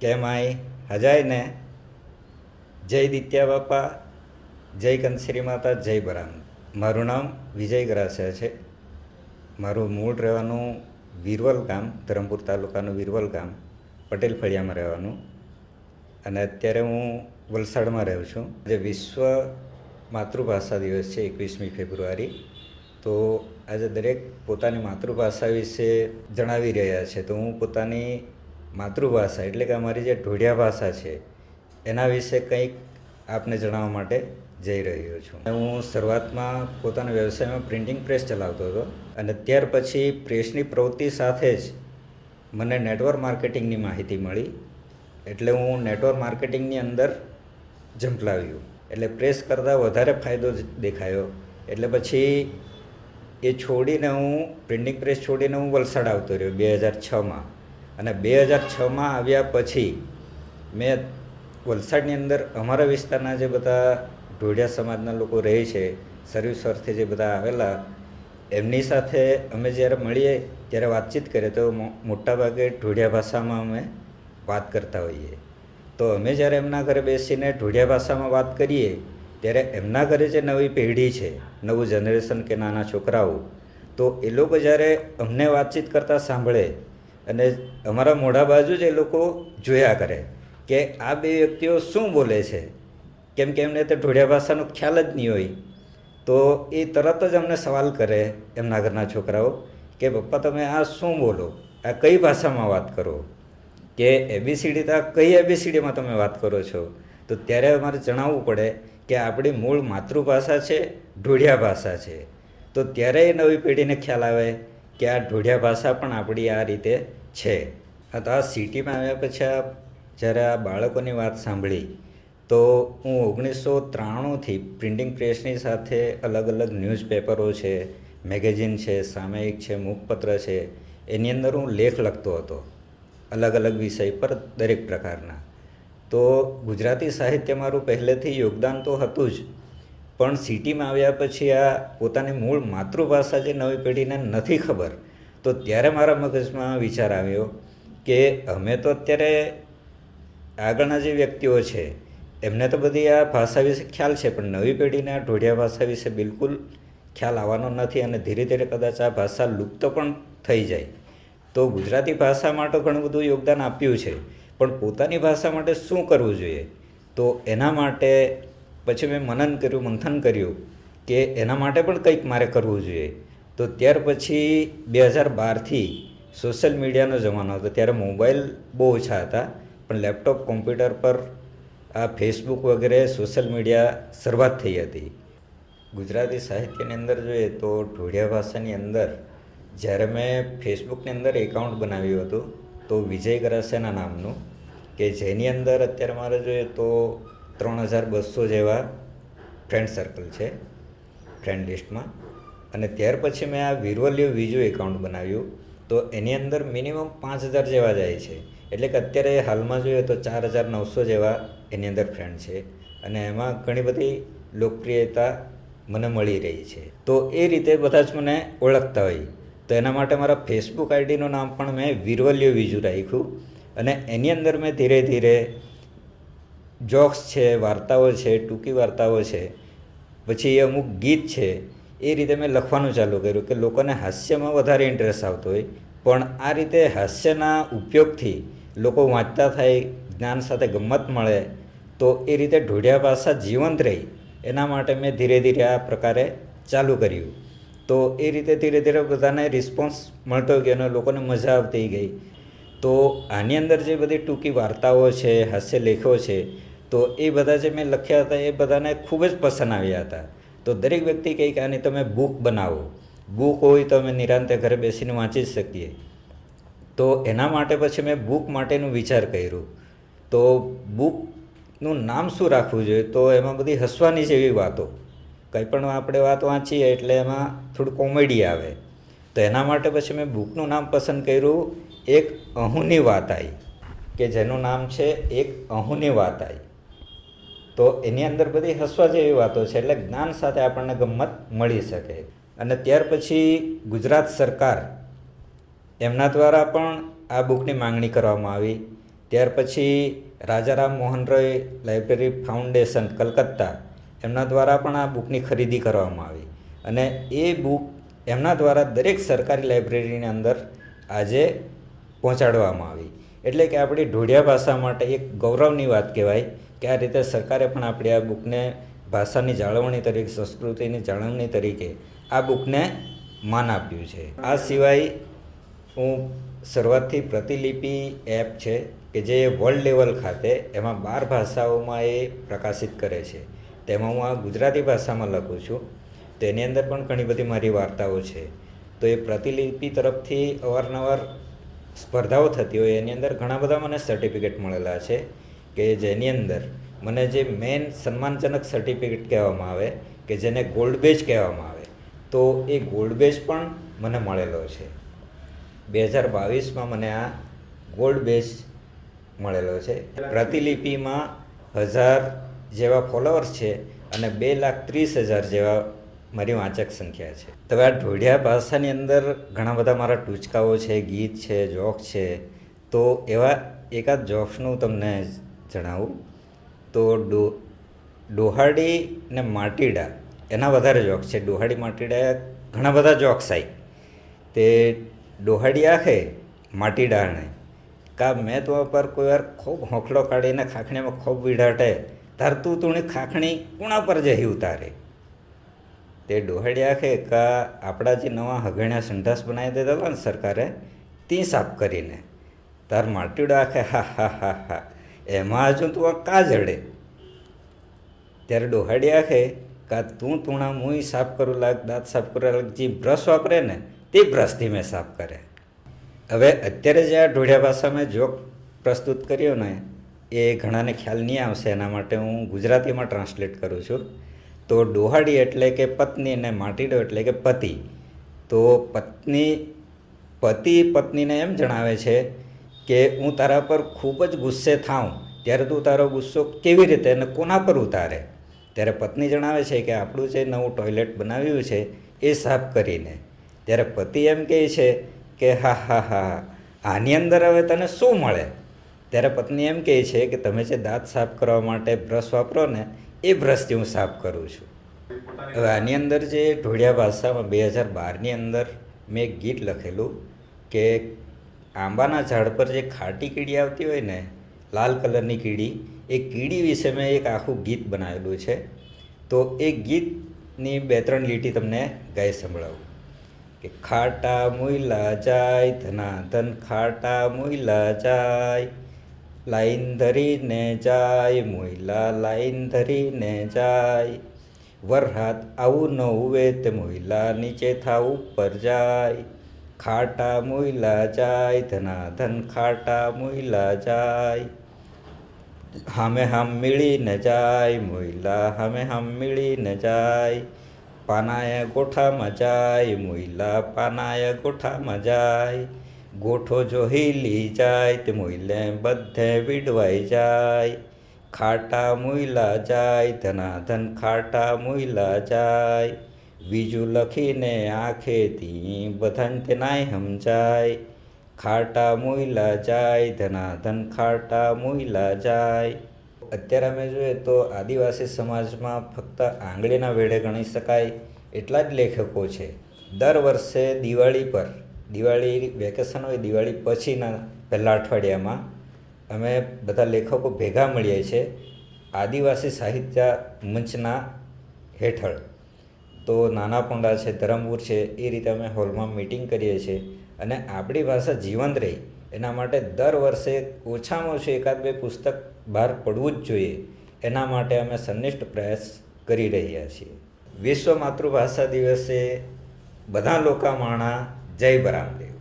કેમ આઈ હજાયને જય દિત્યા બાપા, જય કંસરી માતા, જય બરામ. મારું નામ વિજય ગરાસિયા છે. મારું મૂળ રહેવાનું વીરવલ ગામ, ધરમપુર તાલુકાનું વીરવલ ગામ, પટેલ ફળિયામાં રહેવાનું. અને અત્યારે હું વલસાડમાં રહું છું. આજે વિશ્વ માતૃભાષા દિવસ છે, 21મી ફેબ્રુઆરી. તો આજે દરેક પોતાની માતૃભાષા વિશે જણાવી રહ્યા છે. તો હું પોતાની માતૃભાષા એટલે કે અમારી જે ઢોઢિયા ભાષા છે એના વિશે કંઈક આપને જણાવવા માટે જઈ રહ્યો છું. હું શરૂઆતમાં પોતાના વ્યવસાયમાં પ્રિન્ટિંગ પ્રેસ ચલાવતો હતો અને ત્યાર પછી પ્રેસની પ્રવૃત્તિ સાથે જ મને નેટવર્ક માર્કેટિંગની માહિતી મળી. એટલે હું નેટવર્ક માર્કેટિંગની અંદર ઝંપલાવ્યું. એટલે પ્રેસ કરતાં વધારે ફાયદો દેખાયો. એટલે પછી એ છોડીને હું પ્રિન્ટિંગ પ્રેસ છોડીને હું વલસાડ આવતો રહ્યો 2006માં. અને 2006માં આવ્યા પછી મેં વલસાડની અંદર અમારા વિસ્તારના જે બધા ઢોઢિયા સમાજના લોકો રહે છે, સર્વિસ અર્થે જે બધા આવેલા, એમની સાથે અમે જ્યારે મળીએ ત્યારે વાતચીત કરીએ તો મોટાભાગે ઢોઢિયા ભાષામાં અમે વાત કરતા હોઈએ. તો અમે જ્યારે એમના ઘરે બેસીને ઢોઢિયા ભાષામાં વાત કરીએ ત્યારે એમના ઘરે જે નવી પેઢી છે, નવું જનરેશન કે નાના છોકરાઓ, તો એ લોકો જ્યારે અમને વાતચીત કરતાં સાંભળે અને અમારા મોઢા બાજુ જ એ લોકો જોયા કરે કે આ બે વ્યક્તિઓ શું બોલે છે, કેમ કે એમને તો ઢોઢિયા ભાષાનો ખ્યાલ જ નહીં હોય. તો એ તરત જ અમને સવાલ કરે એમના ઘરના છોકરાઓ કે પપ્પા તમે આ શું બોલો, આ કઈ ભાષામાં વાત કરો, કે એબીસીડી તો કઈ એબીસીડીમાં તમે વાત કરો છો. તો ત્યારે અમારે જણાવવું પડે કે આપણી મૂળ માતૃભાષા છે, ઢોઢિયા ભાષા છે. તો ત્યારે એ નવી પેઢીને ખ્યાલ આવે કે આ ઢોઢિયા ભાષા પણ આપણી આ રીતે છે. તો આ સિટીમાં આવ્યા પછી જ્યારે આ બાળકોની વાત સાંભળી તો હું 1993થી પ્રિન્ટિંગ પ્રેસની સાથે અલગ અલગ ન્યૂઝપેપરો છે, મેગેઝિન છે, સામયિક છે, મુખપત્ર છે, એની અંદર હું લેખ લખતો હતો અલગ અલગ વિષય પર દરેક પ્રકારના. તો ગુજરાતી સાહિત્ય મારું પહેલેથી યોગદાન તો હતું જ, પણ સિટીમાં આવ્યા પછી આ પોતાની મૂળ માતૃભાષા જે નવી પેઢીને નથી ખબર, તો ત્યારે મારા મગજમાં વિચાર આવ્યો કે અમે તો અત્યારે આગળના જે વ્યક્તિઓ છે એમને તો બધી આ ભાષા વિશે ખ્યાલ છે, પણ નવી પેઢીને આ ઢોઢિયા ભાષા વિશે બિલકુલ ખ્યાલ આવવાનો નથી અને ધીરે ધીરે કદાચ આ ભાષા લુપ્ત પણ થઈ જાય. તો ગુજરાતી ભાષા માટે ઘણું બધું યોગદાન આપ્યું છે, પણ પોતાની ભાષા માટે શું કરવું જોઈએ? તો એના માટે પછી મેં મંથન કર્યું કે એના માટે પણ કંઈક મારે કરવું જોઈએ. તો ત્યાર પછી 2012થી સોશિયલ મીડિયાનો જમાનો હતો. ત્યારે મોબાઈલ બહુ ઓછા હતા, પણ લેપટોપ, કોમ્પ્યુટર પર આ ફેસબુક વગેરે સોશિયલ મીડિયા શરૂઆત થઈ હતી. ગુજરાતી સાહિત્યની અંદર જોઈએ તો ઢોઢિયા ભાષાની અંદર જ્યારે મેં ફેસબુકની અંદર એકાઉન્ટ બનાવ્યું હતું તો વિજય ગરાસિયાના નામનું, કે જેની અંદર અત્યારે મારે જોઈએ તો 3200 જેવા ફ્રેન્ડ સર્કલ છે ફ્રેન્ડ લિસ્ટમાં. અને ત્યાર પછી મેં આ વીરવલ્ય બીજું એકાઉન્ટ બનાવ્યું તો એની અંદર મિનિમમ 5000 જેવા જાય છે. એટલે કે અત્યારે હાલમાં જોઈએ તો 4900 જેવા એની અંદર ફ્રેન્ડ છે અને એમાં ઘણી બધી લોકપ્રિયતા મને મળી રહી છે. તો એ રીતે બધા જ મને ઓળખતા હોય. તો એના માટે મારા ફેસબુક આઈડીનું નામ પણ મેં વીરવલ્ય બીજું રાખ્યું અને એની અંદર મેં ધીરે ધીરે જોક્સ છે, વાર્તાઓ છે, ટૂંકી વાર્તાઓ છે, પછી અમુક ગીત છે, એ રીતે મેં લખવાનું ચાલુ કર્યું કે લોકોને હાસ્યમાં વધારે ઇન્ટરેસ્ટ આવતો હોય, પણ આ રીતે હાસ્યના ઉપયોગથી લોકો વાંચતા થાય, જ્ઞાન સાથે ગમ્મત મળે, તો એ રીતે ઢોઢિયા ભાષા જીવંત રહી એના માટે મેં ધીરે ધીરે આ પ્રકારે ચાલુ કર્યું. તો એ રીતે ધીરે ધીરે બધાને રિસ્પોન્સ મળતો ગયો અને લોકોને મજા આવતી ગઈ. તો આની અંદર જે બધી ટૂંકી વાર્તાઓ છે, હાસ્ય લેખો છે, તો એ બધા જે મેં લખ્યા હતા એ બધાને ખૂબ જ પસંદ આવ્યા હતા. તો દરેક વ્યક્તિ કહે કે આની તમે બુક બનાવો, બુક હોય તો અમે નિરાંતે ઘરે બેસીને વાંચી શકીએ. તો એના માટે પછી મેં બુક માટેનું વિચાર કર્યું. તો બુકનું નામ શું રાખવું જોઈએ? તો એમાં બધી હસવાની જેવી વાતો, કંઈ પણ આપણે વાત વાંચીએ એટલે એમાં થોડું કોમેડી આવે. તો એના માટે પછી મેં બુકનું નામ પસંદ કર્યું એક અહુની વાત આવી, કે જેનું નામ છે એક અહુની વાત આવી. તો એની અંદર બધી હસવા જેવી વાતો છે, એટલે જ્ઞાન સાથે આપણને ગમ્મત મળી શકે. અને ત્યાર પછી ગુજરાત સરકાર એમના દ્વારા પણ આ બુકની માંગણી કરવામાં આવી ત્યાર પછી રાજારામ મોહન રોય લાઇબ્રેરી ફાઉન્ડેશન કલકત્તા એમના દ્વારા પણ આ બુકની ખરીદી કરવામાં આવી અને એ બુક એમના દ્વારા દરેક સરકારી લાઇબ્રેરીની અંદર આજે પહોંચાડવામાં આવી. એટલે કે આપણી ઢોળિયા ભાષા માટે એક ગૌરવની વાત કહેવાય કે આ રીતે સરકારે પણ આપણી આ બુકને ભાષાની જાળવણી તરીકે, સંસ્કૃતિની જાળવણી તરીકે આ બુકને માન આપ્યું છે. આ સિવાય હું શરૂઆતથી પ્રતિલિપિ એપ છે કે જે વર્લ્ડ લેવલ ખાતે એમાં 12 ભાષાઓમાં એ પ્રકાશિત કરે છે. તેમાં હું આ ગુજરાતી ભાષામાં લખું છું. તેની અંદર પણ ઘણી બધી મારી વાર્તાઓ છે. તો એ પ્રતિલિપિ તરફથી અવારનવાર સ્પર્ધાઓ થતી હોય એની અંદર ઘણા બધા મને સર્ટિફિકેટ મળેલા છે કે જેની અંદર મને જે મેઇન સન્માનજનક સર્ટિફિકેટ કહેવામાં આવે કે જેને ગોલ્ડ બેજ કહેવામાં આવે, તો એ ગોલ્ડ બેજ પણ મને મળેલો છે. 2022માં મને આ ગોલ્ડ બેજ મળેલો છે. પ્રતિલિપિમાં 1000 જેવા ફોલોઅર્સ છે અને 2,30,000 જેવા મારી વાંચક સંખ્યા છે. તો આ ઢોળિયા ભાષાની અંદર ઘણા બધા મારા ટૂચકાઓ છે, ગીત છે, જોક છે. તો એવા એકાદ જોક્સનું તમને જણાવું તો ડોહાડી ને માટીડા એના વધારે જોક્સ છે. ડોહાડી માટીડા ઘણા બધા જોક્સ આવી. તે ડોહાડી આખે માટીડાને કા મેં તો પર કોઈ વાર ખૂબ હોંખલો કાઢીને ખાખણીમાં ખૂબ વિઢાટે તાર તું તુણી ખાખણી કુણા પર જઈ ઉતારે. તે ડોહાડી આખે કા આપણા જે નવા હગણ્યા સંડાસ બનાવી દેતા હતા ને સરકારે તે સાફ કરીને તાર માટીડો આખે હા હા હા હા એમાં હજુ તું આ કા જડે. ત્યારે ડોહાડી આખે કા તું તુણા મુંય સાફ કરું લાગ, દાંત સાફ કરવા લાગ, જે બ્રશ વાપરે ને તે બ્રશથી મેં સાફ કરે. હવે અત્યારે જે આ ઢોળિયા ભાષામાં જોક પ્રસ્તુત કર્યો ને એ ઘણાને ખ્યાલ નહીં આવશે, એના માટે હું ગુજરાતીમાં ટ્રાન્સલેટ કરું છું. તો ડોહાડી એટલે કે પત્ની ને માટીડો એટલે કે પતિ. તો પતિ પત્નીને એમ જણાવે છે કે હું તારા પર ખૂબ જ ગુસ્સે થાઉં ત્યારે તું તારો ગુસ્સો કેવી રીતે અને કોના પર ઉતારે. ત્યારે પત્ની જણાવે છે કે આપણું જે નવું ટોયલેટ બનાવ્યું છે એ સાફ કરીને. ત્યારે પતિ એમ કહે છે કે હા હા હા આની અંદર હવે તને શું મળે. ત્યારે પત્ની એમ કહે છે કે તમે જે દાંત સાફ કરવા માટે બ્રશ વાપરો ને એ બ્રશથી હું સાફ કરું છું. હવે આની અંદર જે ઢોળિયા ભાષામાં 2012ની અંદર મેં એક ગીત લખેલું કે આંબાના ઝાડ પર જે ખાટી કીડી આવતી હોય ને, લાલ કલરની કીડી, એ કીડી વિશે મેં એક આખું ગીત બનાવેલું છે. તો એ ગીતની 2-3 લીટી તમને ગાઈ સંભળાવું કે ખાટા મુઈલા જાય ધનાધન ખાટા મુઈલા જાય, લાઈન ધરીને જાય મુઈલા લાઈન ધરીને જાય, વરહાદ આવું ન ઉવે તે મુઈલા નીચે થા ઉપર જાય, ખાટા મુઈલા જાય ધનાધન ખાટા મુઈલા જાય, હામે હામ મિળીને જાય મુઈલા હામે હામ મિળીને જાય, પાનાએ ગોઠામાં જાય મુઈલા પાનાએ ગોઠામાં જાય, ગોઠો જો હીલી જાય તે મુઈલે બધે વિડવાઈ જાય, ખાટા મુઈલા જાય ધનાધન ખાટા મુઈલા જાય, બીજું લખીને આંખેથી બધાને તે નાય સમજાય, ખાટા મુઈલા જાય ધનાધન ખાટા મુઈલા જાય. અત્યારે અમે જોઈએ તો આદિવાસી સમાજમાં ફક્ત આંગળીના વેઢે ગણી શકાય એટલા જ લેખકો છે. દર વર્ષે દિવાળી પર, દિવાળી વેકેશન હોય દિવાળી પછીના પહેલા અઠવાડિયામાં અમે બધા લેખકો ભેગા મળીએ છીએ આદિવાસી સાહિત્ય મંચના હેઠળ. તો નાના પોંડા છે, ધરમપુર છે, એ રીતે અમે હોલમાં મિટિંગ કરીએ છીએ અને આપણી ભાષા જીવંત રહે એના માટે દર વર્ષે ઓછામાં ઓછું 1-2 પુસ્તક બહાર પડવું જ જોઈએ. એના માટે અમે સંનિષ્ઠ પ્રયાસ કરી રહ્યા છીએ. વિશ્વ માતૃભાષા દિવસે બધા લોકો માણા જય બરામદેવ.